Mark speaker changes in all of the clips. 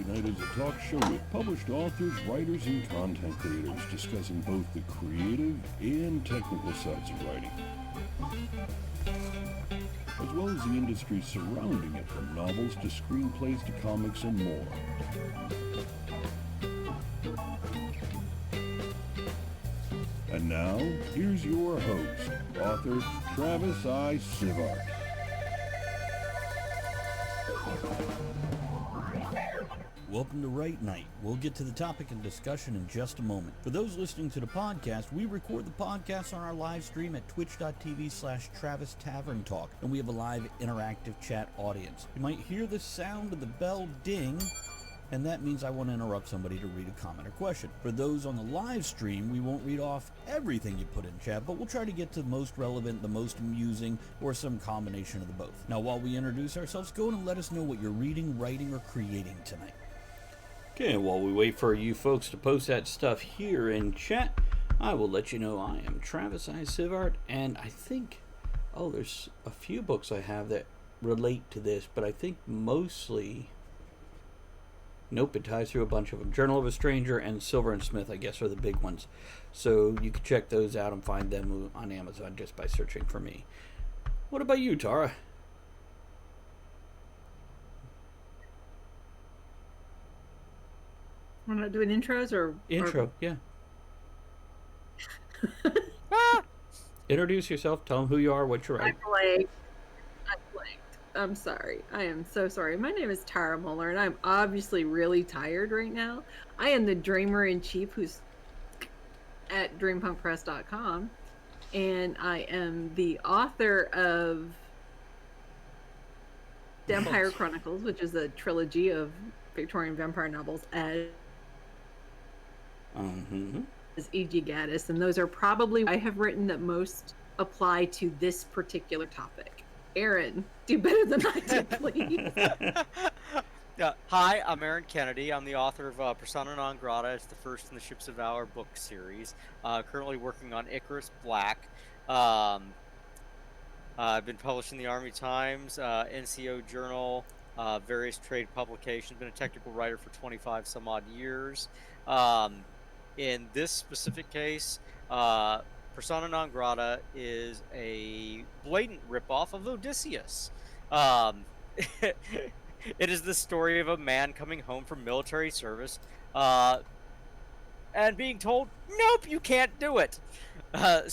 Speaker 1: White Knight is a talk show with published authors, writers, and content creators discussing both the creative and technical sides of writing, as well as the industry surrounding it, from novels to screenplays to comics and more. And now, here's your host, author Travis I. Sivart.
Speaker 2: Welcome to Write Night. We'll get to the topic and discussion in just a moment. For those listening to the podcast, we record the podcast on our live stream at twitch.tv/Travis Tavern Talk, and we have a live interactive chat audience. You might hear the sound of the bell ding, and that means I want to interrupt somebody to read a comment or question. For those on the live stream, we won't read off everything you put in chat, but we'll try to get to the most relevant, the most amusing, or some combination of the both. Now, while we introduce ourselves, go and let us know what you're reading, writing, or creating tonight. Okay, while we wait for you folks to post that stuff here in chat, I will let you know I am Travis I. Sivart, and I think, there's a few books I have that relate to this, but I think mostly, nope, it ties through a bunch of them. Journal of a Stranger and Silver and Smith, I guess, are the big ones. So you can check those out and find them on Amazon just by searching for me. What about you, Tara?
Speaker 3: We're not doing intros or...
Speaker 2: Yeah. Introduce yourself, tell them who you are, what you're writing.
Speaker 3: I blanked. I'm sorry. I am so sorry. My name is Tara Moeller, and I'm obviously really tired right now. I am the Dreamer-in-Chief who's at dreampunkpress.com, and I am the author of Vampire Chronicles, which is a trilogy of Victorian vampire novels as E.G. Gaddis, and those are probably I have written that most apply to this particular topic. Aaron, do better than I did, please.
Speaker 4: Hi, I'm Aaron Kennedy. I'm the author of Persona Non Grata. It's the first in the Ships of Valor book series. Currently working on Icarus Black. I've been published in the Army Times, NCO Journal, various trade publications. Been a technical writer for 25 some odd years. In this specific case, Persona Non Grata is a blatant ripoff of Odysseus. It is the story of a man coming home from military service and being told, nope, you can't do it. Okay.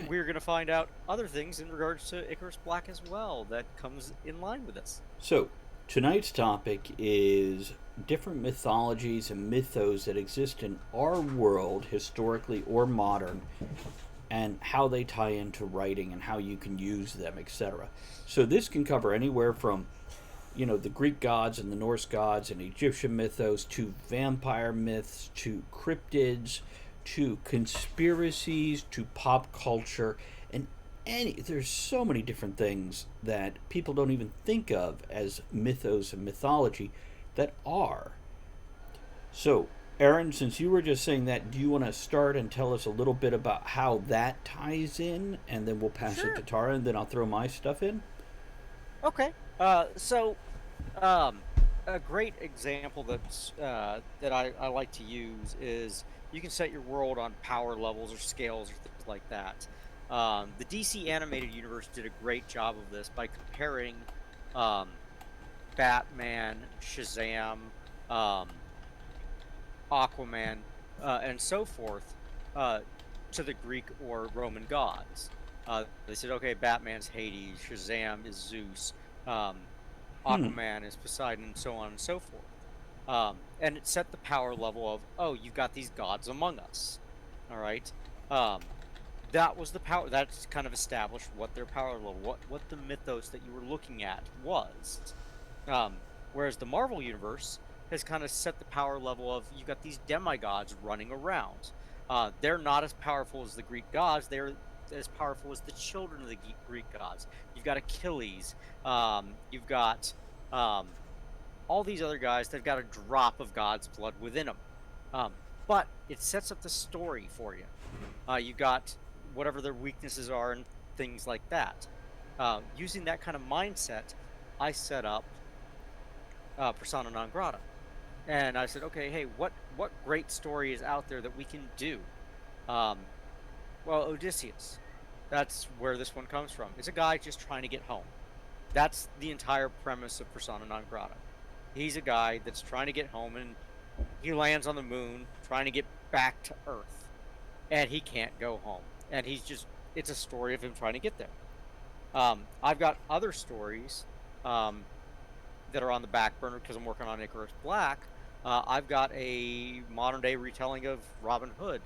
Speaker 4: We're going to find out other things in regards to Icarus Black as well that comes in line with this.
Speaker 2: So, tonight's topic is different mythologies and mythos that exist in our world, historically or modern, and how they tie into writing and how you can use them, etc. So this can cover anywhere from, the Greek gods and the Norse gods and Egyptian mythos, to vampire myths, to cryptids, to conspiracies, to pop culture, and there's so many different things that people don't even think of as mythos and mythology that are. So, Aaron, since you were just saying that, do you want to start and tell us a little bit about how that ties in, and then we'll pass it to Tara, and then I'll throw my stuff in?
Speaker 4: Okay. A great example that I like to use is you can set your world on power levels or scales or things like that. The DC animated universe did a great job of this by comparing Batman, Shazam, Aquaman, and so forth to the Greek or Roman gods. They said, okay, Batman's Hades, Shazam is Zeus, Aquaman is Poseidon, and so on and so forth. And it set the power level of, you've got these gods among us. All right? That was the power. That's kind of established what their power level, what the mythos that you were looking at was. Whereas the Marvel Universe has kind of set the power level of, you've got these demigods running around. They're not as powerful as the Greek gods. They're as powerful as the children of the Greek gods. You've got Achilles. You've got all these other guys. They've got a drop of God's blood within them. But it sets up the story for you. You've got whatever their weaknesses are and things like that. Using that kind of mindset, I set up persona non grata. And I said, okay, hey, what great story is out there that we can do? Um, well, Odysseus. That's where this one comes from. It's a guy just trying to get home. That's the entire premise of persona non grata. He's a guy that's trying to get home, and he lands on the moon trying to get back to Earth, and he can't go home. And it's a story of him trying to get there. I've got other stories that are on the back burner because I'm working on Icarus Black. I've got a modern day retelling of Robin Hood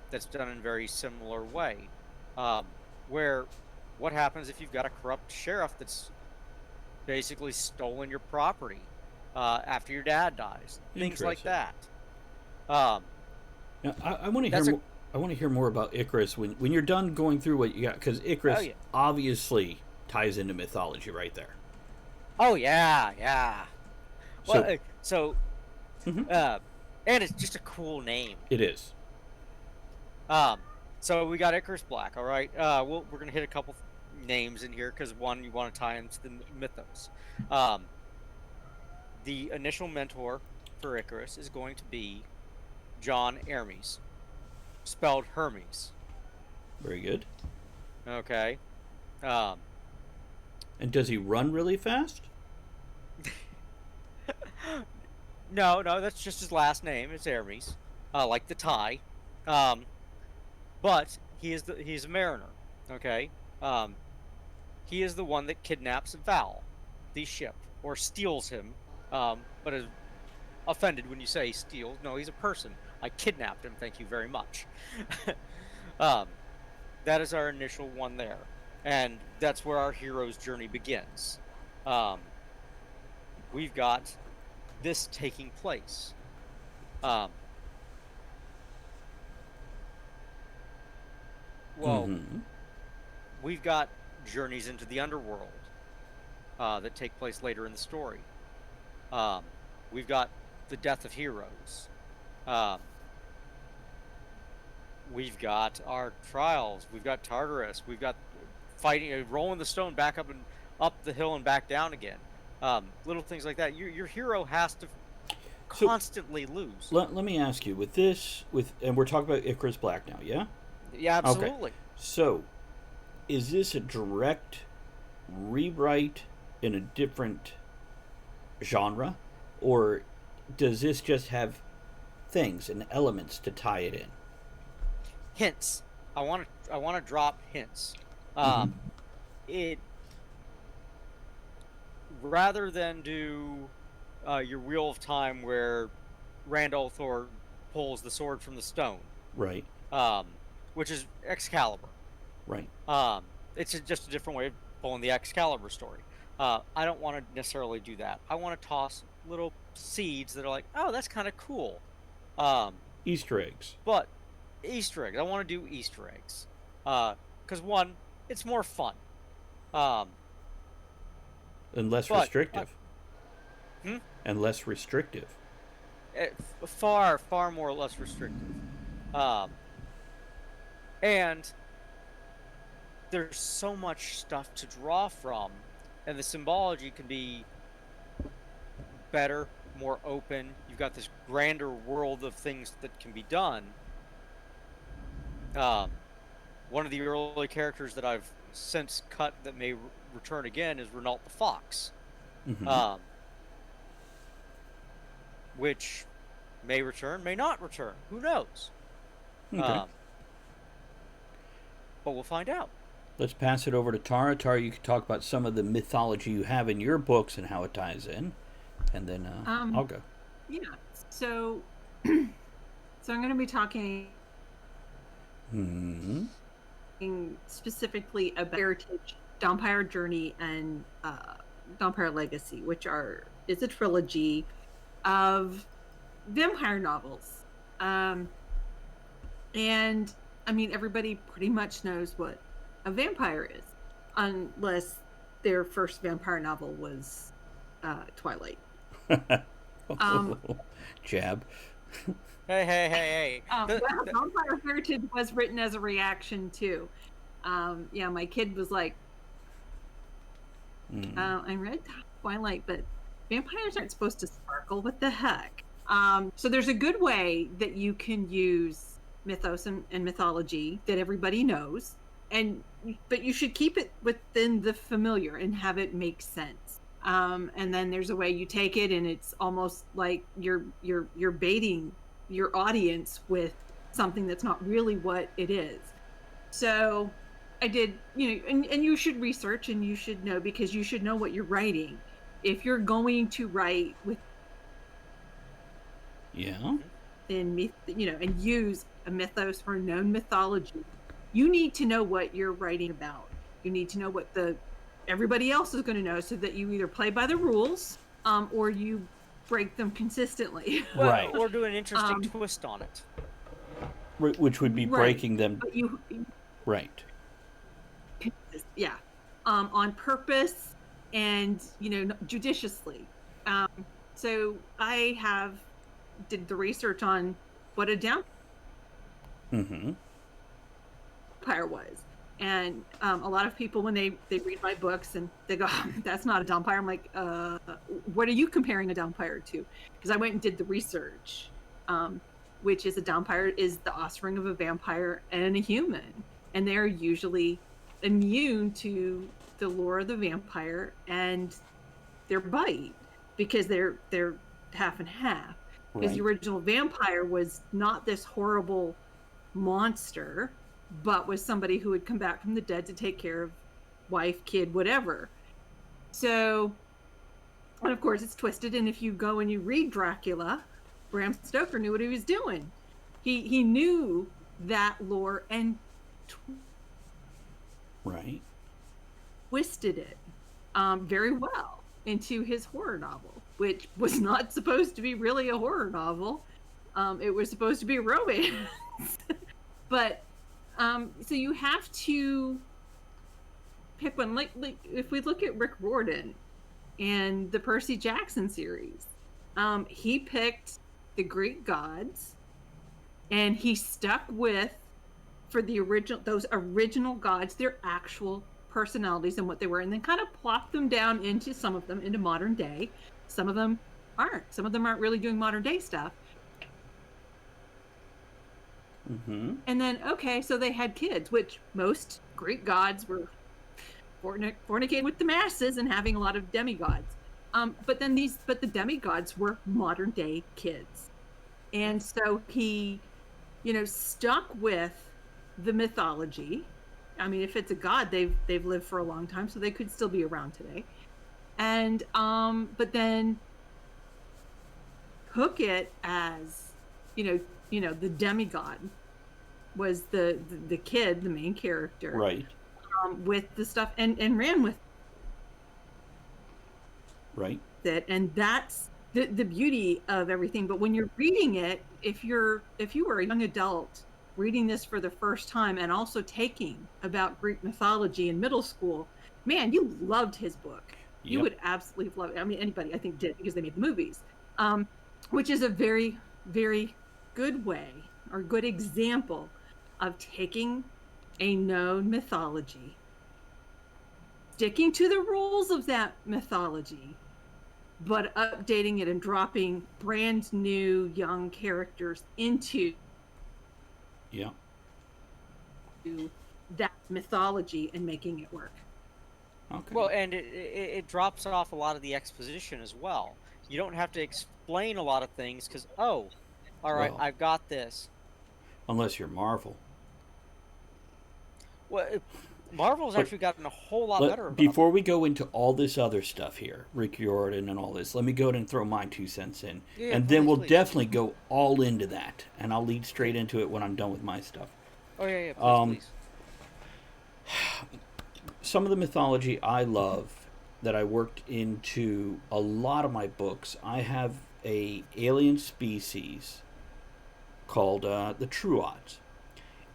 Speaker 4: that's done in a very similar way, where what happens if you've got a corrupt sheriff that's basically stolen your property after your dad dies, things like that.
Speaker 2: Now, I want to hear. I want to hear more about Icarus when you're done going through what you got, because Icarus obviously ties into mythology right there.
Speaker 4: Oh yeah. Well, and it's just a cool name.
Speaker 2: It is.
Speaker 4: So we got Icarus Black. All right. We're gonna hit a couple names in here because one, you want to tie into the mythos. The initial mentor for Icarus is going to be John Hermes, spelled Hermes.
Speaker 2: Very good.
Speaker 4: Okay.
Speaker 2: And does he run really fast?
Speaker 4: No, that's just his last name. It's Hermes, like the tie. But he's a mariner. Okay. He is the one that kidnaps Val, the ship, or steals him. But is offended when you say steals. No, he's a person. I kidnapped him. Thank you very much. That is our initial one there, and that's where our hero's journey begins. We've got this taking place. We've got journeys into the underworld that take place later in the story. We've got the death of heroes. We've got our trials. We've got Tartarus. We've got fighting, rolling the stone back up the hill and back down again. Little things like that. Your hero has to constantly lose.
Speaker 2: Let me ask you, and we're talking about Icarus Black now, yeah?
Speaker 4: Yeah, absolutely.
Speaker 2: Okay. So, is this a direct rewrite in a different genre, or does this just have things and elements to tie it in?
Speaker 4: Hints. I want to drop hints. It, rather than do your Wheel of Time where Randall Thor pulls the sword from the stone,
Speaker 2: right?
Speaker 4: Which is Excalibur,
Speaker 2: right?
Speaker 4: It's just a different way of pulling the Excalibur story. I don't want to necessarily do that. I want to toss little seeds that are like, oh, that's kind of cool.
Speaker 2: Easter eggs.
Speaker 4: But Easter eggs. I want to do Easter eggs. Because one, it's more fun.
Speaker 2: And less restrictive. And less restrictive.
Speaker 4: Far more less restrictive. And there's so much stuff to draw from, and the symbology can be better, more open. You've got this grander world of things that can be done. One of the early characters that I've since cut that may return again is Renault the Fox, which may return, may not return. Who knows?
Speaker 2: Okay.
Speaker 4: But we'll find out.
Speaker 2: Let's pass it over to Tara. Tara, you can talk about some of the mythology you have in your books and how it ties in, and then I'll go.
Speaker 3: Yeah. So I'm going to be talking specifically about Heritage, Dawnfire Journey, and Dawnfire Legacy, which is a trilogy of vampire novels. And I mean, everybody pretty much knows what a vampire is, unless their first vampire novel was Twilight.
Speaker 2: Jab.
Speaker 4: Hey.
Speaker 3: Vampire Heritage was written as a reaction to. My kid was like, I read Twilight, but vampires aren't supposed to sparkle. What the heck? So there's a good way that you can use mythos and mythology that everybody knows, but you should keep it within the familiar and have it make sense. And then there's a way you take it, and it's almost like you're baiting your audience with something that's not really what it is. So I did, and you should research, and you should know, because you should know what you're writing. If you're going to write with and use a mythos or known mythology, you need to know what you're writing about. You need to know what everybody else is going to know, so that you either play by the rules, or you break them consistently.
Speaker 2: Right.
Speaker 4: Or do an interesting twist on it.
Speaker 2: Which would be breaking them.
Speaker 3: But
Speaker 2: Right.
Speaker 3: Yeah. On purpose and, judiciously. So I did the research on what a vampire was. And a lot of people, when they read my books and they go, that's not a vampire. I'm like, what are you comparing a vampire to? Because I went and did the research, which is a vampire is the offspring of a vampire and a human. And they're usually immune to the lure of the vampire and their bite, because they're half and half. Because the original vampire was not this horrible monster, but was somebody who would come back from the dead to take care of wife, kid, whatever. So, and of course it's twisted. And if you go and you read Dracula, Bram Stoker knew what he was doing. He knew that lore and twisted it very well into his horror novel, which was not supposed to be really a horror novel. It was supposed to be a romance. But so you have to pick one. Like if we look at Rick Riordan and the Percy Jackson series, he picked the Greek gods, and he stuck with, for those original gods, their actual personalities and what they were, and then kind of plopped them down into some of them into modern day. Some of them aren't. Some of them aren't really doing modern day stuff. And then, so they had kids, which most Greek gods were fornicating with the masses and having a lot of demigods. But the demigods were modern day kids. And so he, stuck with the mythology. I mean, if it's a god, they've lived for a long time, so they could still be around today. And but then hook it as, the demigod was the kid, the main character,
Speaker 2: right?
Speaker 3: With the stuff, and ran with it, and that's the beauty of everything. But when you're reading it, if you were a young adult reading this for the first time and also taking about Greek mythology in middle school, man, you loved his book. You would absolutely love it. I mean, anybody I think did, because they made the movies, which is a very, very good way, or good example of taking a known mythology, sticking to the rules of that mythology, but updating it and dropping brand new young characters into that mythology and making it work.
Speaker 2: Okay.
Speaker 4: Well, and it drops off a lot of the exposition as well. You don't have to explain a lot of things, because, all right, I've got this.
Speaker 2: Unless you're Marvel.
Speaker 4: Well, Marvel's actually gotten a whole lot better about
Speaker 2: before we go into all this other stuff here, Rick Riordan and all this, let me go ahead and throw my 2 cents in.
Speaker 4: Yeah,
Speaker 2: and then we'll definitely go all into that. And I'll lead straight into it when I'm done with my stuff.
Speaker 4: Oh, yeah, please.
Speaker 2: Some of the mythology I love that I worked into a lot of my books, I have a alien species called the Truods.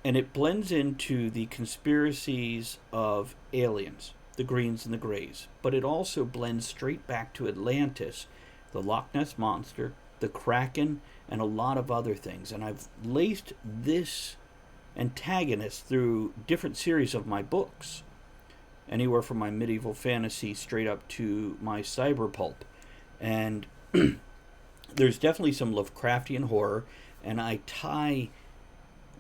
Speaker 2: And it blends into the conspiracies of aliens, the greens and the grays. But it also blends straight back to Atlantis, the Loch Ness Monster, the Kraken, and a lot of other things. And I've laced this antagonist through different series of my books. Anywhere from my medieval fantasy straight up to my cyberpulp. And there's definitely some Lovecraftian horror, and I tie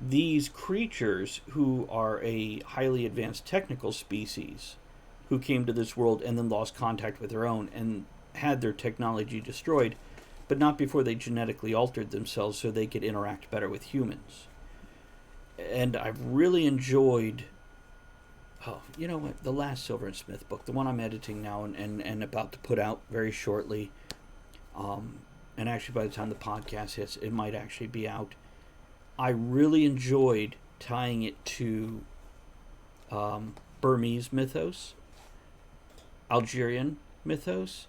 Speaker 2: these creatures, who are a highly advanced technical species who came to this world and then lost contact with their own and had their technology destroyed, but not before they genetically altered themselves so they could interact better with humans. And I've really enjoyed, oh, you know what, the last Silver and Smith book, the one I'm editing now and about to put out very shortly. And actually, by the time the podcast hits, it might actually be out. I really enjoyed tying it to Burmese mythos, Algerian mythos,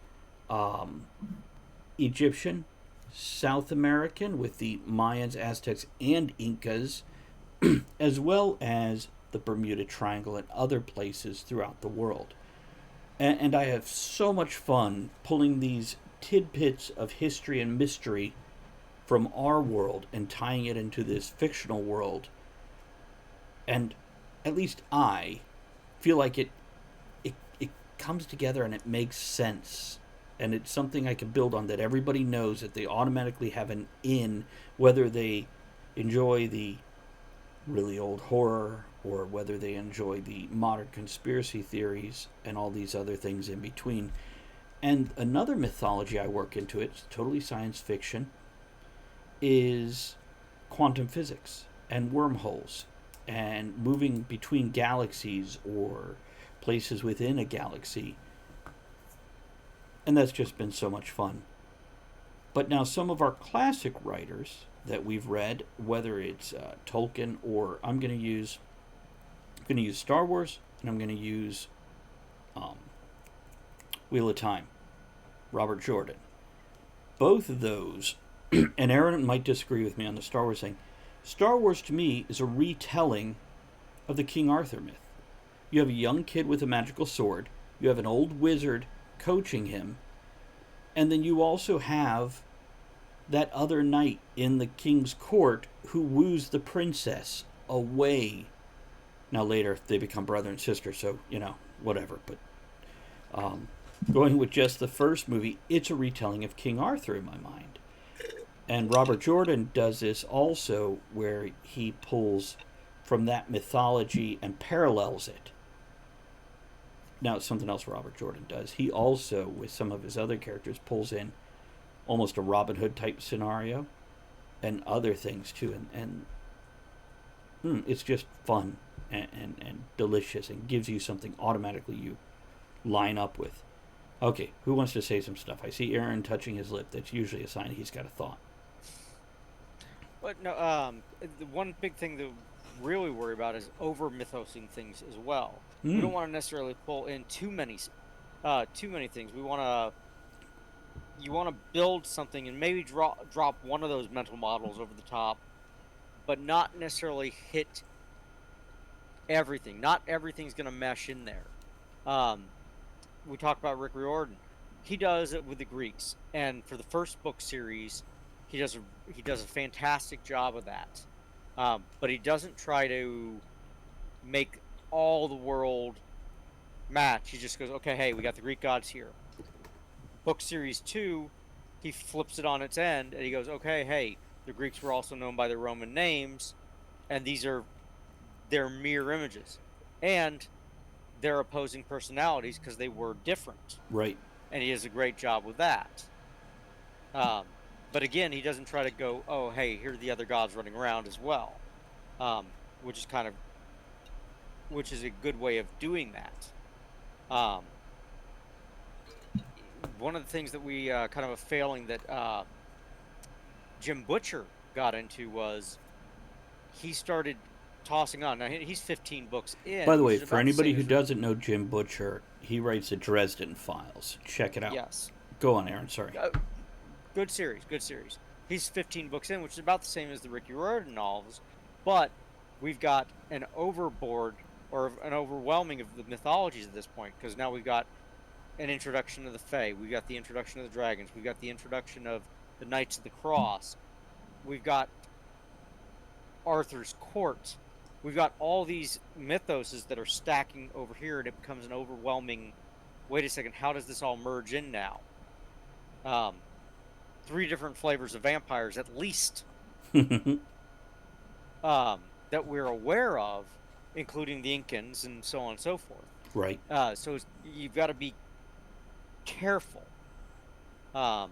Speaker 2: Egyptian, South American with the Mayans, Aztecs, and Incas, as well as the Bermuda Triangle and other places throughout the world. And I have so much fun pulling these tidbits of history and mystery from our world and tying it into this fictional world. And at least I feel like it comes together and it makes sense. And it's something I can build on, that everybody knows that they automatically have an in, whether they enjoy the really old horror or whether they enjoy the modern conspiracy theories and all these other things in between. And another mythology I work into, it's totally science fiction, is quantum physics and wormholes and moving between galaxies or places within a galaxy. And that's just been so much fun. But now some of our classic writers that we've read, whether it's Tolkien, or I'm going to use Star Wars, and I'm going to use Wheel of Time, Robert Jordan. Both of those, and Aaron might disagree with me on the Star Wars thing, Star Wars to me is a retelling of the King Arthur myth. You have a young kid with a magical sword, you have an old wizard coaching him, and then you also have that other knight in the king's court who woos the princess away. Now later they become brother and sister, so, whatever. But going with just the first movie, it's a retelling of King Arthur in my mind. And Robert Jordan does this also, where he pulls from that mythology and parallels it. Now, it's something else Robert Jordan does. He also, with some of his other characters, pulls in almost a Robin Hood type scenario and other things too. And it's just fun and delicious, and gives you something automatically you line up with. Okay, who wants to say some stuff? I see Aaron touching his lip. That's usually a sign he's got a thought.
Speaker 4: But no, the one big thing to really worry about is over mythosing things as well. We don't want to necessarily pull in too many things. You want to build something and maybe drop one of those mental models over the top, but not necessarily hit everything. Not everything's going to mesh in there. We talked about Rick Riordan. He does it with the Greeks, and for the first book series, he does a fantastic job of that. But he doesn't try to make all the world match. He just goes, okay, hey, we got the Greek gods here. Book series 2, he flips it on its end, and he goes, okay, hey, the Greeks were also known by their Roman names, and these are their mirror images. And they're opposing personalities because they were different.
Speaker 2: Right.
Speaker 4: And he does a great job with that. But again, he doesn't try to go, oh, hey, here are the other gods running around as well. Which is a good way of doing that. One of the things that we kind of a failing that Jim Butcher got into was he started tossing on. Now, he's 15 books in.
Speaker 2: By the way, for anybody who doesn't know Jim Butcher, he writes the Dresden Files. Check it out.
Speaker 4: Yes.
Speaker 2: Go on, Aaron. Sorry.
Speaker 4: Good series. He's 15 books in, which is about the same as the Ricky Riordan novels, but we've got an overboard or an overwhelming of the mythologies at this point, because now we've got an introduction of the Fae, we've got the introduction of the dragons, we've got the introduction of the Knights of the Cross, we've got Arthur's court, we've got all these mythoses that are stacking over here, and it becomes an overwhelming, wait a second, how does this all merge in now? 3 different flavors of vampires at least, that we're aware of, including the Incans and so on and so forth.
Speaker 2: Right.
Speaker 4: So you've got to be careful when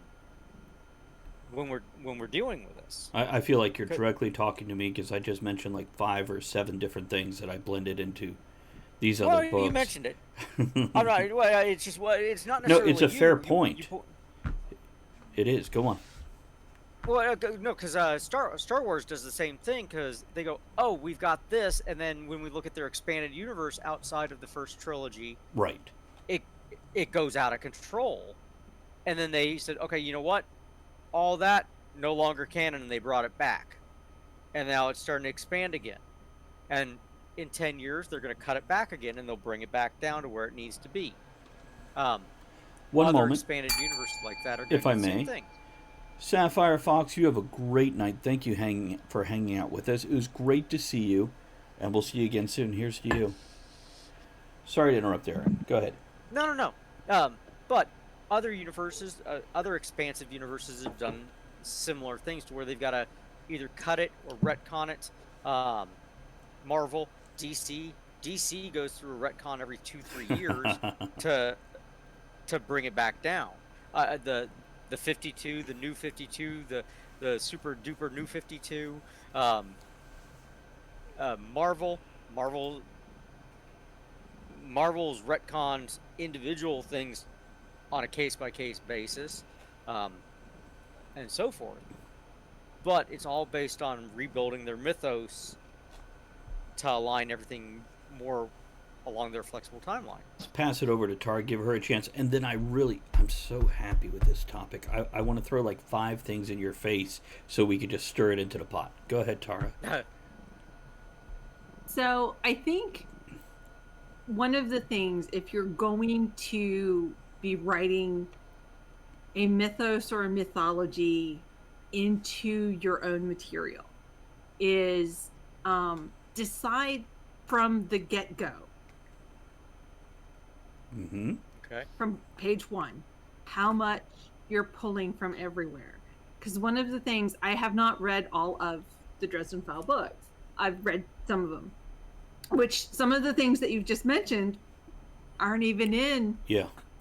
Speaker 4: we're dealing with this.
Speaker 2: I feel like you're directly talking to me because I just mentioned like 5 or 7 different things that I blended into these other books.
Speaker 4: You mentioned it. All right. Well, it's just it's not necessarily.
Speaker 2: No, it's a fair point. It is. Go on.
Speaker 4: Well, no, because Star Wars does the same thing, because they go, oh, we've got this, and then when we look at their expanded universe outside of the first trilogy,
Speaker 2: right,
Speaker 4: it goes out of control, and then they said, okay, you know what, all that no longer canon, and they brought it back, and now it's starting to expand again, and in 10 years they're going to cut it back again, and they'll bring it back down to where it needs to be.
Speaker 2: One
Speaker 4: other
Speaker 2: moment,
Speaker 4: expanded universes like that are doing
Speaker 2: if I
Speaker 4: the
Speaker 2: may.
Speaker 4: same thing.
Speaker 2: Sapphire Fox, you have a great night. Thank you for hanging out with us. It was great to see you, and we'll see you again soon. Here's to you. Sorry to interrupt, Aaron. Go ahead.
Speaker 4: No. But other universes, other expansive universes have done similar things to where they've got to either cut it or retcon it. Marvel, DC goes through a retcon every 2-3 years to bring it back down. The 52, the new 52, the super duper new 52, Marvel's retcons individual things on a case-by-case basis, and so forth. But it's all based on rebuilding their mythos to align everything more along their flexible timeline.
Speaker 2: Let's pass it over to Tara, give her a chance, and then I'm so happy with this topic. I want to throw like 5 things in your face so we can just stir it into the pot. Go ahead, Tara.
Speaker 3: So I think one of the things, if you're going to be writing a mythos or a mythology into your own material, is decide from the get-go.
Speaker 2: Mm-hmm.
Speaker 4: Okay.
Speaker 3: From page 1, how much you're pulling from everywhere. Because one of the things, I have not read all of the Dresden File books. I've read some of them, which some of the things that you've just mentioned aren't even in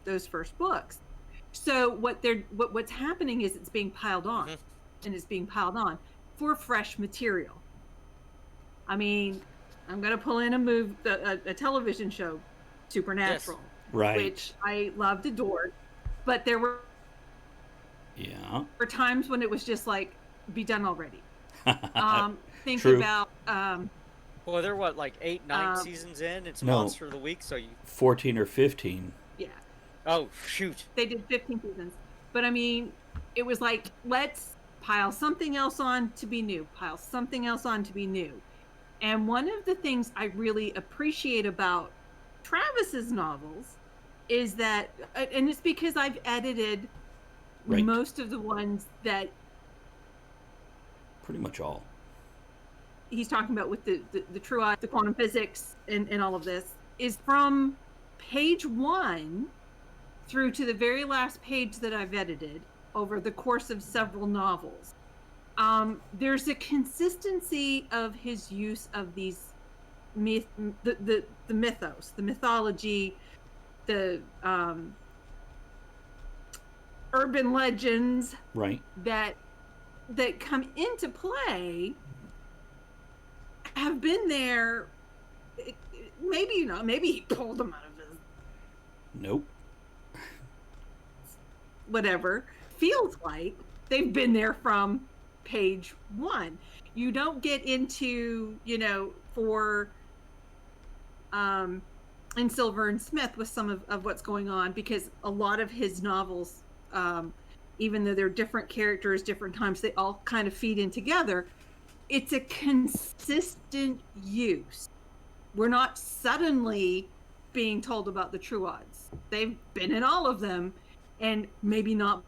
Speaker 3: those first books. So what's happening is it's being piled on, and it's being piled on for fresh material. I mean, I'm going to pull in a television show, Supernatural.
Speaker 4: Yes.
Speaker 2: Right.
Speaker 3: Which I loved, adored, but there were times when it was just like, be done already. Think
Speaker 2: True.
Speaker 3: about
Speaker 4: well, they're what, like 8-9 seasons in? It's Monster of the Week, so you
Speaker 2: 14 or 15.
Speaker 3: Yeah.
Speaker 4: Oh shoot.
Speaker 3: They did 15 seasons, but I mean, it was like, let's pile something else on to be new, pile something else on to be new. And one of the things I really appreciate about Travis's novels is that, and it's because I've edited most of the ones that,
Speaker 2: pretty much all,
Speaker 3: he's talking about with the true eye, the quantum physics, and all of this, is from page 1 through to the very last page that I've edited over the course of several novels. There's a consistency of his use of these the mythos, the mythology, the urban legends, that come into play, have been there. Maybe he pulled them out of his whatever. Feels like they've been there from page 1. You don't get into, for in Silver and Smith with some of what's going on, because a lot of his novels, even though they're different characters, different times, they all kind of feed in together. It's a consistent use. We're not suddenly being told about the true odds. They've been in all of them, and maybe not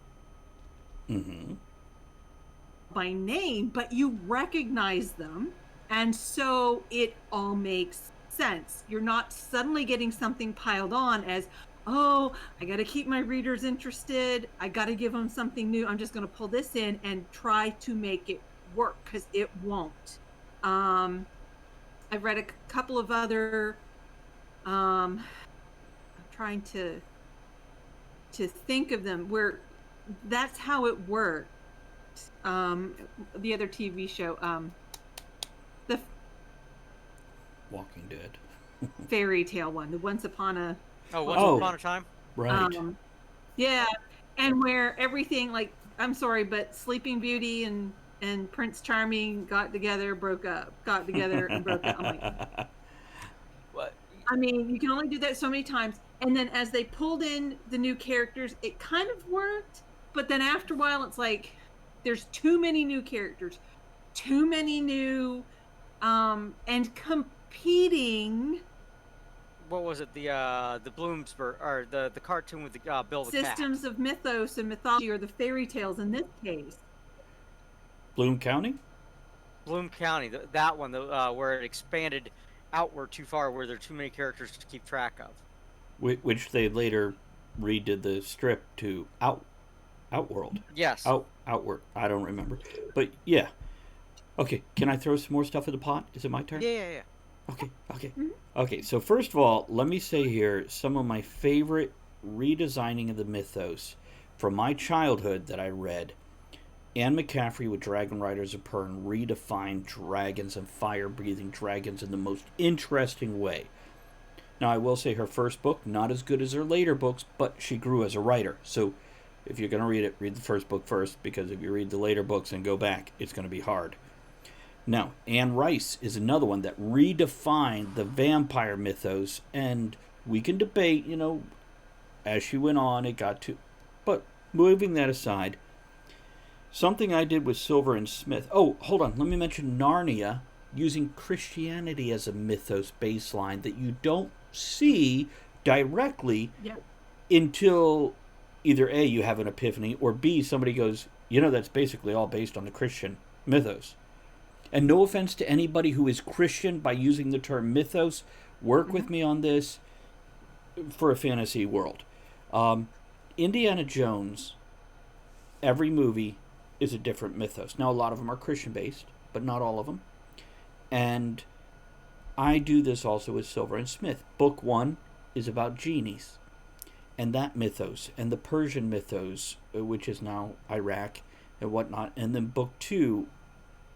Speaker 3: by name, but you recognize them, and so it all makes sense. You're not suddenly getting something piled on as, oh, I got to keep my readers interested. I got to give them something new. I'm just going to pull this in and try to make it work, because it won't. I've read a couple of other, I'm trying to think of them where that's how it worked. The other TV show, the
Speaker 2: Walking Dead.
Speaker 3: fairy tale one, the Once Upon a
Speaker 4: Once Upon a Time.
Speaker 2: Right.
Speaker 3: Yeah, and where everything, like, I'm sorry, but Sleeping Beauty and Prince Charming got together, broke up, got together and broke up. I'm like,
Speaker 4: What?
Speaker 3: I mean, you can only do that so many times. And then as they pulled in the new characters, it kind of worked, but then after a while, it's like there's too many new characters, too many new, and competing.
Speaker 4: What was it? The Bloomsburg, or the cartoon with the Bill the Cat.
Speaker 3: Systems of Mythos and Mythology, or the fairy tales in this case.
Speaker 2: Bloom County?
Speaker 4: Bloom County, that one, where it expanded outward too far, where there are too many characters to keep track of.
Speaker 2: Which they later redid the strip to Outworld.
Speaker 4: Yes.
Speaker 2: Outward. I don't remember. But yeah. Okay, can I throw some more stuff in the pot? Is it my turn?
Speaker 4: Yeah.
Speaker 2: Okay.
Speaker 3: Mm-hmm.
Speaker 2: Okay, so first of all, let me say here some of my favorite redesigning of the mythos from my childhood that I read. Anne McCaffrey with Dragon Riders of Pern redefined dragons and fire-breathing dragons in the most interesting way. Now, I will say her first book, not as good as her later books, but she grew as a writer. So if you're going to read it, read the first book first, because if you read the later books and go back, it's going to be hard. Now, Anne Rice is another one that redefined the vampire mythos, and we can debate, as she went on, it got to... But moving that aside, something I did with Silver and Smith... Oh, hold on, let me mention Narnia, using Christianity as a mythos baseline that you don't see directly until either A, you have an epiphany, or B, somebody goes, that's basically all based on the Christian mythos. And no offense to anybody who is Christian by using the term mythos, work with me on this for a fantasy world. Indiana Jones, every movie is a different mythos. Now, a lot of them are Christian-based, but not all of them. And I do this also with Silver and Smith. Book 1 is about genies and that mythos, and the Persian mythos, which is now Iraq and whatnot. And then book 2,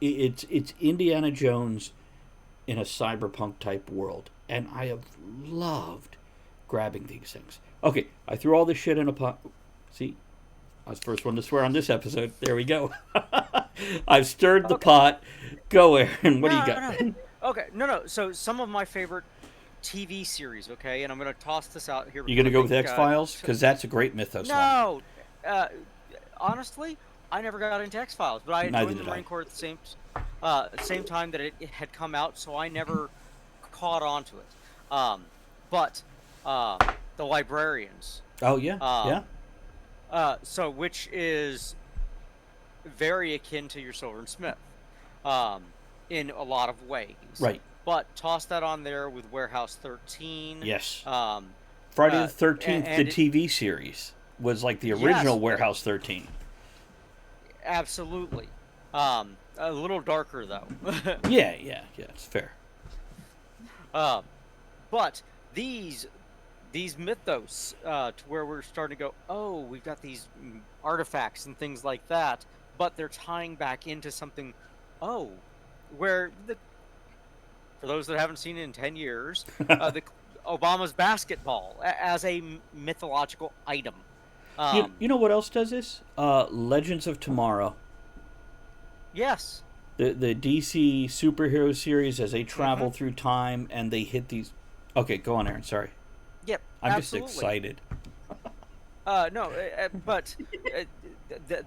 Speaker 2: it's Indiana Jones in a cyberpunk type world. And I have loved grabbing these things. Okay, I threw all this shit in a pot. See? I was the first one to swear on this episode. There we go. I've stirred the pot. Go, Aaron. What do you got?
Speaker 4: Okay, no. So some of my favorite TV series, okay? And I'm going to toss this out here.
Speaker 2: You going to go with X-Files? Because that's a great mythos.
Speaker 4: No. Honestly, I never got into X-Files, but I joined the Marine Corps at the same time that it had come out, so I never caught on to it. But the Librarians.
Speaker 2: Oh, yeah.
Speaker 4: So which is very akin to your Silver and Smith in a lot of ways.
Speaker 2: Right.
Speaker 4: But toss that on there with Warehouse 13.
Speaker 2: Yes. Friday the 13th, the TV series, was like the original Warehouse 13.
Speaker 4: Absolutely. A little darker, though.
Speaker 2: Yeah, it's fair.
Speaker 4: But these mythos, to where we're starting to go, oh, we've got these artifacts and things like that, but they're tying back into something, where for those that haven't seen it in 10 years, Obama's basketball as a mythological item.
Speaker 2: You know what else does this? Legends of Tomorrow.
Speaker 4: Yes.
Speaker 2: The DC superhero series, as they travel through time and they hit these... Okay, go on, Aaron, sorry.
Speaker 4: Yep,
Speaker 2: I'm
Speaker 4: absolutely.
Speaker 2: just excited.
Speaker 4: No, but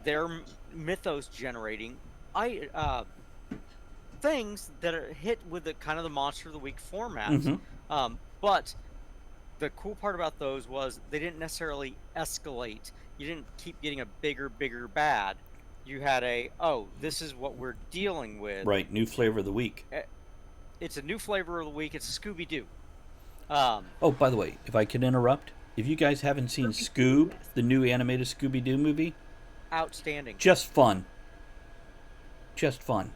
Speaker 4: they're mythos generating things that are hit with the kind of the Monster of the Week format. But the cool part about those was they didn't necessarily escalate. You didn't keep getting a bigger bad. You had this is what we're dealing with.
Speaker 2: Right, new flavor of the week.
Speaker 4: It's a new flavor of the week. It's Scooby-Doo.
Speaker 2: Oh, by the way, if I can interrupt, If you guys haven't seen Scoob, the new animated Scooby-Doo movie,
Speaker 4: Outstanding.
Speaker 2: just fun. Just fun.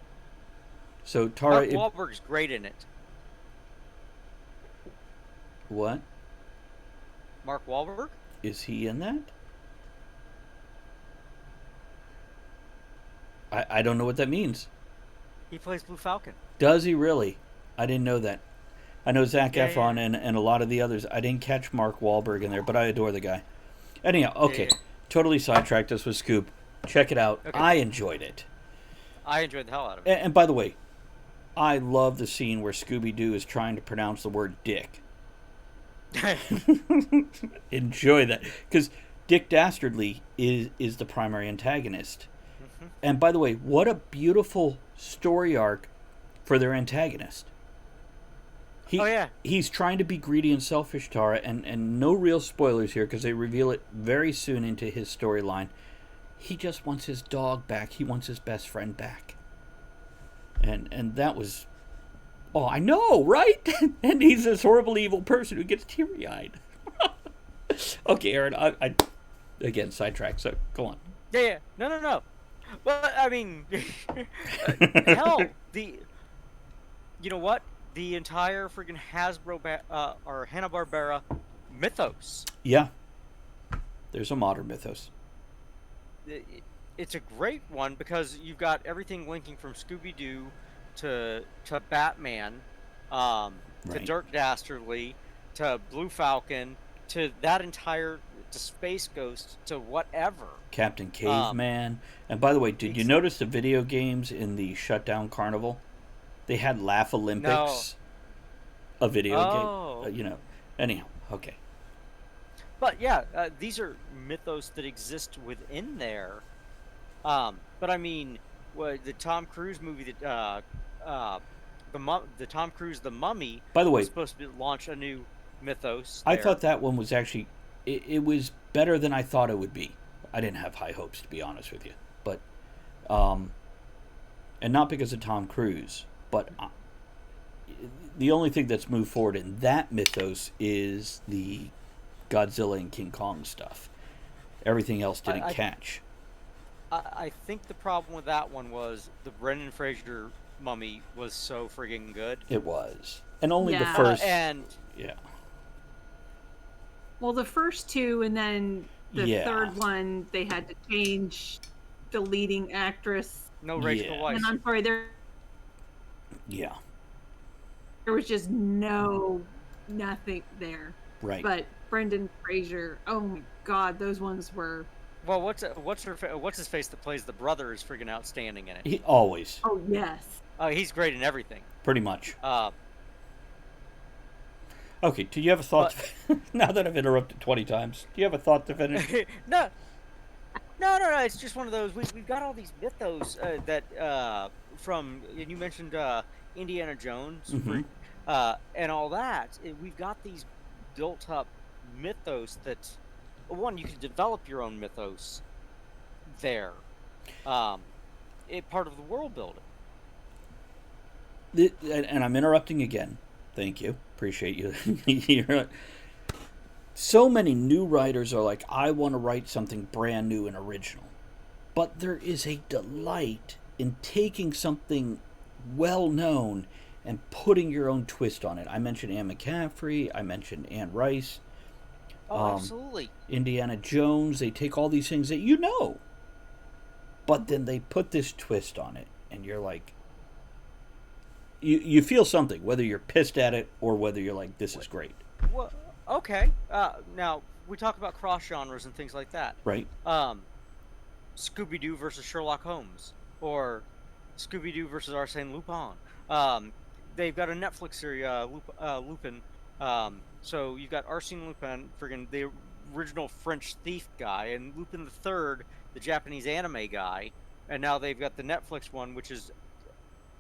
Speaker 2: So Tara,
Speaker 4: Mark Wahlberg's great in it.
Speaker 2: what
Speaker 4: Mark Wahlberg?
Speaker 2: is he in that? I don't know what that means.
Speaker 4: He plays Blue Falcon.
Speaker 2: Does he really? I didn't know that. I know Zac
Speaker 4: Yeah,
Speaker 2: Efron
Speaker 4: yeah.
Speaker 2: and a lot of the others. I didn't catch Mark Wahlberg in there, but I adore the guy. Anyhow, okay.
Speaker 4: Yeah.
Speaker 2: Totally sidetracked us with Scoop. Check it out.
Speaker 4: Okay.
Speaker 2: I enjoyed it.
Speaker 4: I enjoyed the hell out of it.
Speaker 2: And by the way, I love the scene where Scooby-Doo is trying to pronounce the word dick. Enjoy that. Because Dick Dastardly is the primary antagonist.
Speaker 4: Mm-hmm.
Speaker 2: And by the way, what a beautiful story arc for their antagonist.
Speaker 4: Oh, yeah.
Speaker 2: He's trying to be greedy and selfish, Tara, and no real spoilers here because they reveal it very soon into his storyline. He just wants his dog back. He wants his best friend back. And that was... Oh, I know, right? And he's this horrible, evil person who gets teary-eyed. Okay, Aaron, I again, sidetracked, so go on.
Speaker 4: Yeah. No. Well, I mean, hell, you know what? The entire freaking Hasbro or Hanna-Barbera Mythos.
Speaker 2: Yeah. There's a modern Mythos.
Speaker 4: It's a great one because you've got everything linking from Scooby-Doo to Batman, to
Speaker 2: Right.
Speaker 4: Dirk Dastardly, to Blue Falcon, to that entire to Space Ghost, to whatever.
Speaker 2: Captain Caveman. And by the way, did you notice the video games in the Shutdown Carnival? They had Laugh Olympics. A video game. Anyhow, okay.
Speaker 4: But yeah, these are mythos that exist within there. But I mean, the Tom Cruise movie that the Tom Cruise The Mummy.
Speaker 2: By the way,
Speaker 4: was supposed to launch a new mythos.
Speaker 2: I thought that one was actually it was better than I thought it would be. I didn't have high hopes, to be honest with you, but and not because of Tom Cruise, but the only thing that's moved forward in that mythos is the Godzilla and King Kong stuff. Everything else didn't catch.
Speaker 4: I think the problem with that one was the Brendan Fraser Mummy was so friggin' good.
Speaker 2: It was, and only the
Speaker 3: Yeah.
Speaker 2: first.
Speaker 4: Yeah.
Speaker 3: Well, the first two, and then the
Speaker 2: Yeah.
Speaker 3: third one, they had to change the leading actress.
Speaker 4: No Rachel
Speaker 2: Yeah.
Speaker 4: Weisz.
Speaker 3: And I'm sorry, there
Speaker 2: Yeah,
Speaker 3: was just nothing there.
Speaker 2: right.
Speaker 3: But Brendan Fraser, oh my God, those ones were.
Speaker 4: Well, what's his face that plays the brother is friggin' outstanding in it.
Speaker 2: He always,
Speaker 3: Oh yes.
Speaker 4: He's great in everything.
Speaker 2: pretty much.
Speaker 4: Uh,
Speaker 2: Okay, do you have a thought? Now that I've interrupted 20 times, do you have a thought to finish?
Speaker 4: no. It's just one of those. We've got all these mythos that from, and you mentioned Indiana Jones,
Speaker 2: Mhm.
Speaker 4: and all that. We've got these built-up mythos that, one, you can develop your own mythos there. Part of the world building.
Speaker 2: And I'm interrupting again. Thank you. Appreciate you. So many new writers are like, I want to write something brand new and original. But there is a delight in taking something well known and putting your own twist on it. I mentioned Anne McCaffrey. I mentioned Anne Rice.
Speaker 4: Oh, absolutely.
Speaker 2: Indiana Jones. They take all these things that you know. But then they put this twist on it. And you're like, you feel something, whether you're pissed at it or whether you're like, this is great.
Speaker 4: Well, okay. Now, we talk about cross genres and things like that.
Speaker 2: Right?
Speaker 4: Scooby-Doo versus Sherlock Holmes, or Scooby-Doo versus Arsène Lupin. They've got a Netflix series, Lupin. So you've got Arsène Lupin, friggin' the original French thief guy, and Lupin the Third, the Japanese anime guy, and now they've got the Netflix one, which is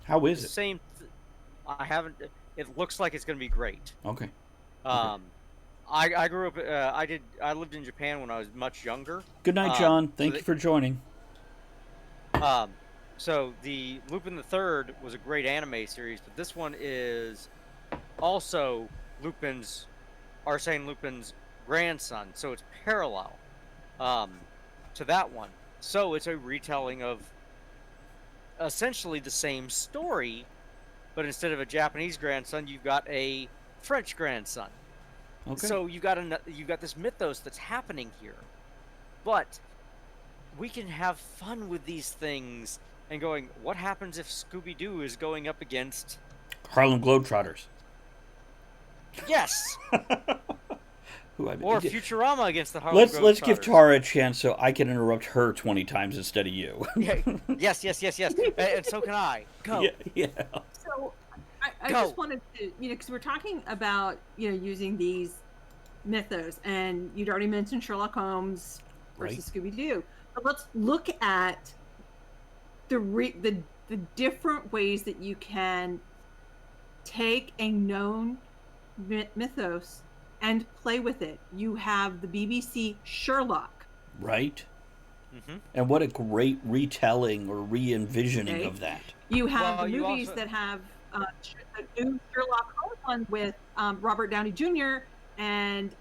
Speaker 2: How is
Speaker 4: the
Speaker 2: it?
Speaker 4: same. I haven't. It looks like it's going to be great.
Speaker 2: Okay.
Speaker 4: I grew up. I lived in Japan when I was much younger.
Speaker 2: Good night, John. Thank you for joining.
Speaker 4: So the Lupin the Third was a great anime series, but this one is also Arsène Lupin's grandson, so it's parallel to that one. So it's a retelling of essentially the same story, but instead of a Japanese grandson, you've got a French grandson.
Speaker 2: Okay.
Speaker 4: So you got this mythos that's happening here, but we can have fun with these things and going, what happens if Scooby-Doo is going up against
Speaker 2: Harlem Globetrotters.
Speaker 4: Yes.
Speaker 2: Who I mean,
Speaker 4: Or Futurama against the Harlem Globetrotters.
Speaker 2: Let's give Tara a chance so I can interrupt her 20 times instead of you.
Speaker 4: Yeah, yes. And so can I. Go.
Speaker 2: Yeah.
Speaker 3: So I just wanted to, because we're talking about, using these mythos, and you'd already mentioned Sherlock Holmes versus Scooby-Doo. But let's look at the different ways that you can take a known mythos and play with it. You have the BBC Sherlock.
Speaker 2: Right.
Speaker 4: Mm-hmm.
Speaker 2: And what a great retelling or re-envisioning of that.
Speaker 3: You have the movies that have the new Sherlock Holmes one with Robert Downey Jr. and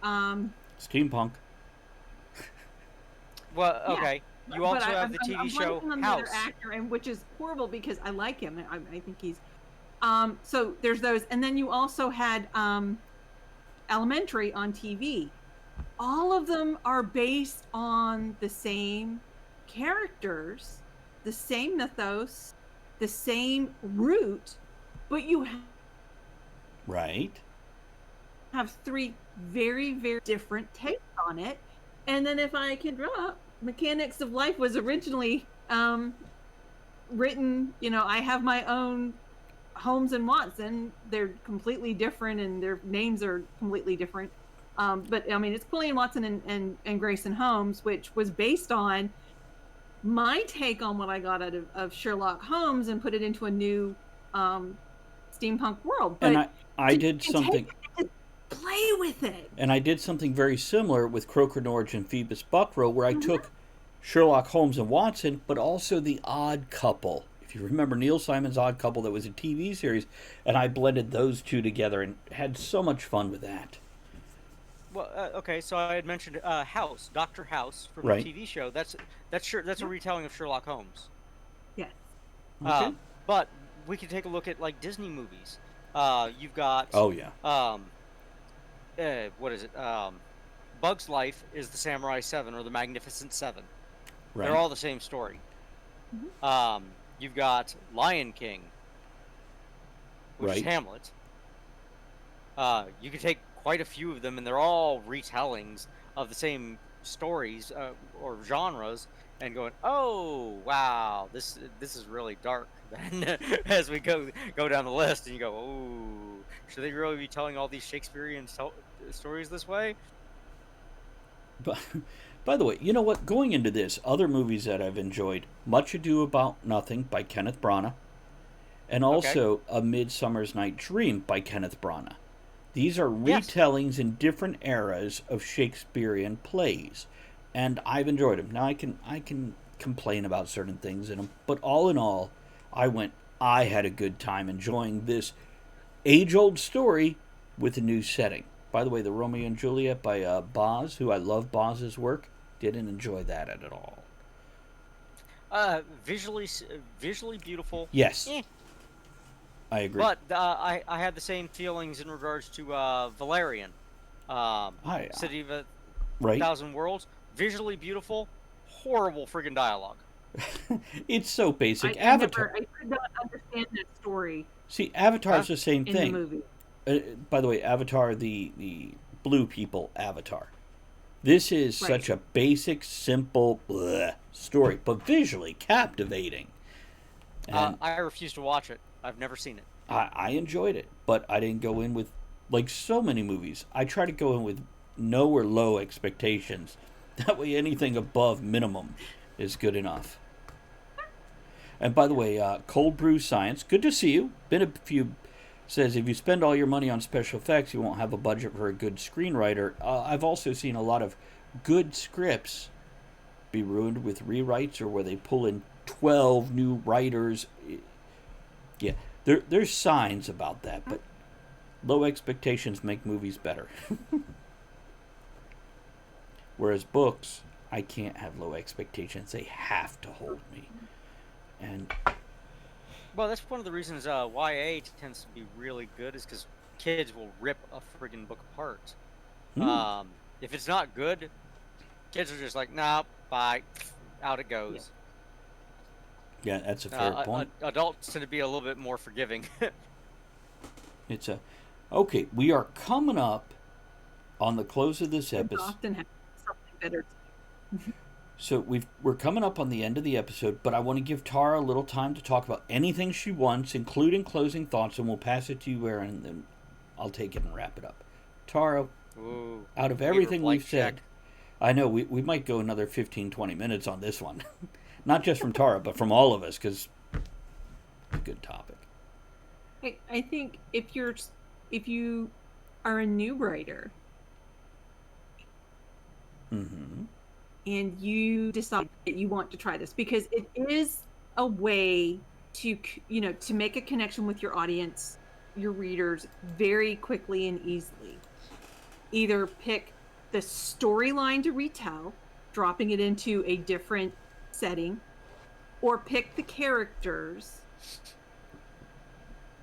Speaker 2: Steampunk.
Speaker 4: Well, okay. You also have the TV show
Speaker 3: on
Speaker 4: House.
Speaker 3: The other actor, and which is horrible because I like him. I think he's so there's those, and then you also had Elementary on TV. All of them are based on the same characters, the same mythos, the same root, but you have three very, very different takes on it. And then if I can drop, Mechanics of Life was originally written, I have my own Holmes and Watson. They're completely different and their names are completely different. But I mean, it's Quillian Watson and Grayson Holmes, which was based on my take on what I got out of Sherlock Holmes and put it into a new steampunk world. But
Speaker 2: and I did something.
Speaker 3: Play with it.
Speaker 2: And I did something very similar with Croker Norge and Phoebus Buckrow, where I took Sherlock Holmes and Watson, but also The Odd Couple. If you remember Neil Simon's Odd Couple, that was a TV series, and I blended those two together and had so much fun with that.
Speaker 4: Well, okay, so I had mentioned House, Dr. House from
Speaker 2: Right.
Speaker 4: the TV show. That's a retelling of Sherlock Holmes.
Speaker 3: Yes.
Speaker 2: Okay.
Speaker 4: But we can take a look at like Disney movies. You've got
Speaker 2: Oh yeah.
Speaker 4: What is it? Bug's Life is the Samurai 7 or the Magnificent 7.
Speaker 2: Right.
Speaker 4: They're all the same story. You've got Lion King, which is Hamlet. You can take quite a few of them, and they're all retellings of the same stories or genres, and going, oh wow, this is really dark. Then as we go down the list, and you go, oh, should they really be telling all these Shakespearean stories this way?
Speaker 2: But, by the way, you know what? Going into this, other movies that I've enjoyed, Much Ado About Nothing by Kenneth Branagh, and also A Midsummer's Night Dream by Kenneth Branagh. These are retellings in different eras of Shakespearean plays, and I've enjoyed them. Now I can complain about certain things in them, but all in all, I had a good time enjoying this age-old story with a new setting. By the way, the Romeo and Juliet by Boz, who I love Boz's work, didn't enjoy that at all.
Speaker 4: Visually beautiful.
Speaker 2: Yes. I agree.
Speaker 4: But I had the same feelings in regards to Valerian. City of a Thousand Worlds. Visually beautiful, horrible friggin' dialogue.
Speaker 2: It's so basic.
Speaker 3: I
Speaker 2: Avatar.
Speaker 3: I could not understand that story.
Speaker 2: See, Avatar's the same
Speaker 3: in
Speaker 2: thing.
Speaker 3: the movie.
Speaker 2: By the way, Avatar, the blue people Avatar. This is such a basic, simple story, but visually captivating. And
Speaker 4: I refuse to watch it. I've never seen it.
Speaker 2: I enjoyed it, but I didn't go in with, like so many movies, I try to go in with no or low expectations. That way anything above minimum is good enough. And by the way, Cold Brew Science, good to see you. Been a few, says if you spend all your money on special effects, you won't have a budget for a good screenwriter. I've also seen a lot of good scripts be ruined with rewrites or where they pull in 12 new writers. Yeah, there's signs about that, but low expectations make movies better. Whereas books, I can't have low expectations. They have to hold me. And
Speaker 4: Well, that's one of the reasons YA tends to be really good, is because kids will rip a friggin' book apart. If it's not good, kids are just like, nah, bye, out it goes.
Speaker 2: yeah, that's a fair point.
Speaker 4: Adults tend to be a little bit more forgiving.
Speaker 2: It's a okay. We are coming up on the close of this
Speaker 3: Kids
Speaker 2: episode.
Speaker 3: often have something better to do.
Speaker 2: So we're coming up on the end of the episode, but I want to give Tara a little time to talk about anything she wants, including closing thoughts, and we'll pass it to you, Aaron, and then I'll take it and wrap it up. Tara,
Speaker 4: Ooh,
Speaker 2: out of everything we've said, I know we might go another 15, 20 minutes on this one. Not just from Tara, but from all of us, because it's a good topic.
Speaker 3: I think if you are a new writer and you decide that you want to try this, because it is a way to to make a connection with your audience, your readers, very quickly and easily. Either pick the storyline to retell, dropping it into a different setting, or pick the characters,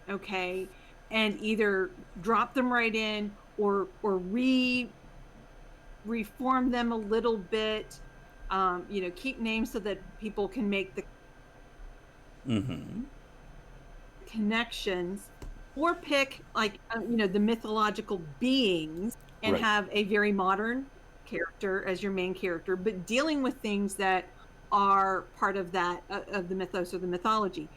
Speaker 3: okay, and either drop them right in or reform them a little bit, keep names so that people can make the connections, or pick the mythological beings and have a very modern character as your main character, but dealing with things that are part of that of the mythos or the mythology.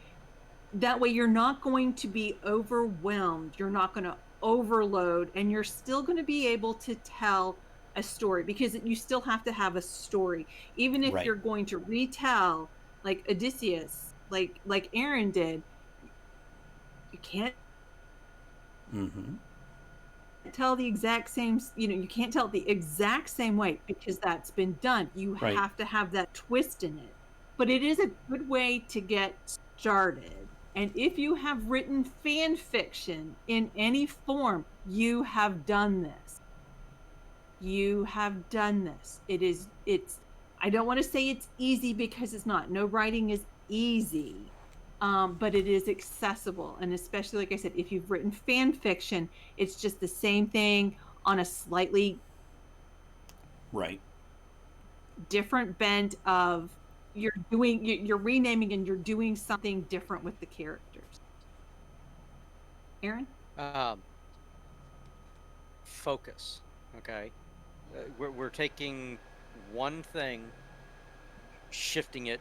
Speaker 3: That way you're not going to be overwhelmed, you're not going to overload, and you're still going to be able to tell a story, because you still have to have a story, even if you're going to retell like Odysseus, like Aaron did. You can't tell the exact same, you can't tell it the exact same way, because that's been done. You have to have that twist in it, but it is a good way to get started. And if you have written fan fiction in any form, you have done this. You have done this. It's, I don't want to say it's easy, because it's not. No writing is easy, but it is accessible. And especially, like I said, if you've written fan fiction, it's just the same thing on a slightly different bent of you're renaming and you're doing something different with the characters. Aaron?
Speaker 4: Focus. Okay. We're taking one thing, shifting it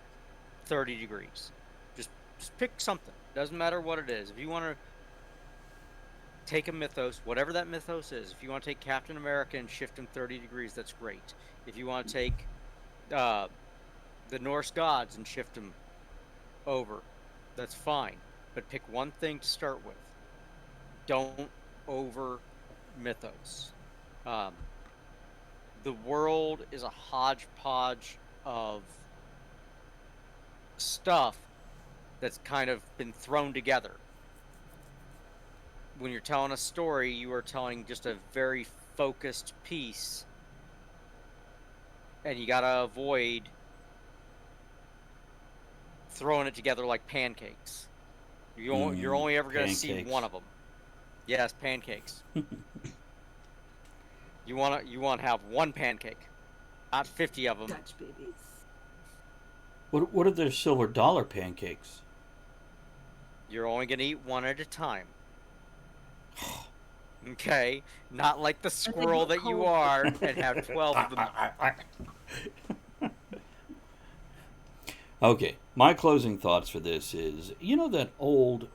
Speaker 4: 30 degrees. Just pick something. Doesn't matter what it is. If you want to take a mythos, whatever that mythos is, if you want to take Captain America and shift him 30 degrees, that's great. If you want to take the Norse gods and shift them over, that's fine. But pick one thing to start with. Don't over mythos. The world is a hodgepodge of stuff that's kind of been thrown together. When you're telling a story, you are telling just a very focused piece, and you gotta avoid throwing it together like pancakes. You're only ever going to see one of them. Yes, pancakes. You want to have one pancake, not 50 of them.
Speaker 3: Dutch babies.
Speaker 2: What are their silver dollar pancakes?
Speaker 4: You're only going to eat one at a time. Okay, not like the squirrel that you are and have 12 of them.
Speaker 2: Okay, my closing thoughts for this is, that old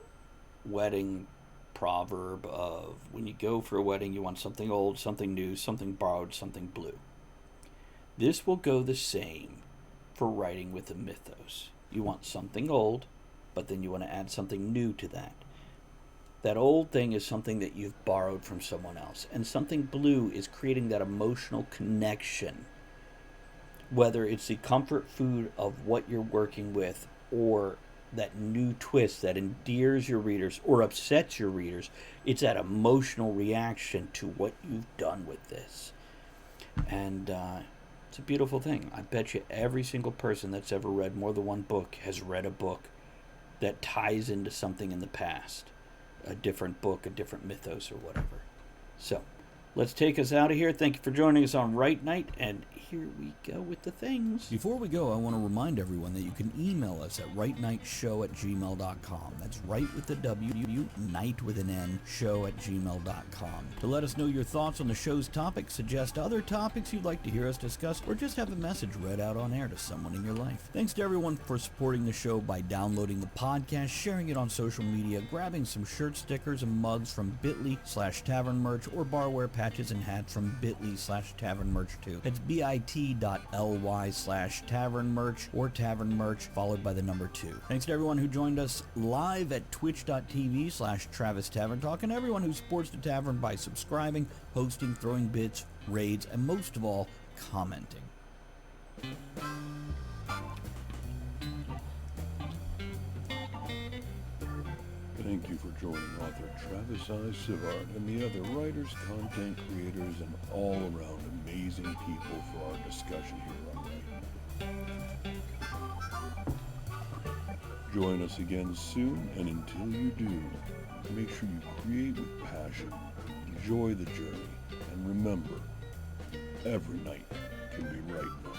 Speaker 2: wedding proverb of when you go for a wedding, you want something old, something new, something borrowed, something blue. This will go the same for writing with a mythos. You want something old, but then you want to add something new to that. That old thing is something that you've borrowed from someone else, and something blue is creating that emotional connection. Whether it's the comfort food of what you're working with, or that new twist that endears your readers or upsets your readers, it's that emotional reaction to what you've done with this. And It's a beautiful thing. I bet you every single person that's ever read more than one book has read a book that ties into something in the past. A different book, a different mythos, or whatever. So, let's take us out of here. Thank you for joining us on Right Night, and here we go with the things. Before we go, I want to remind everyone that you can email us at rightnightshow@gmail.com. That's right with the W, night with an N, show@gmail.com. To let us know your thoughts on the show's topic, suggest other topics you'd like to hear us discuss, or just have a message read out on air to someone in your life. Thanks to everyone for supporting the show by downloading the podcast, sharing it on social media, grabbing some shirt stickers and mugs from bit.ly/tavern merch, or barware patches and hats from bit.ly/tavern merch too. It's bit.ly/tavern merch or tavern merch followed by the number 2. Thanks to everyone who joined us live at twitch.tv/Travis Tavern Talk, and everyone who supports the tavern by subscribing, hosting, throwing bits, raids, and most of all, commenting.
Speaker 1: Thank you for joining author Travis I. Sivart and the other writers, content creators, and all-around amazing people for our discussion here on Right. Join us again soon, and until you do, make sure you create with passion, enjoy the journey, and remember, every night can be right night.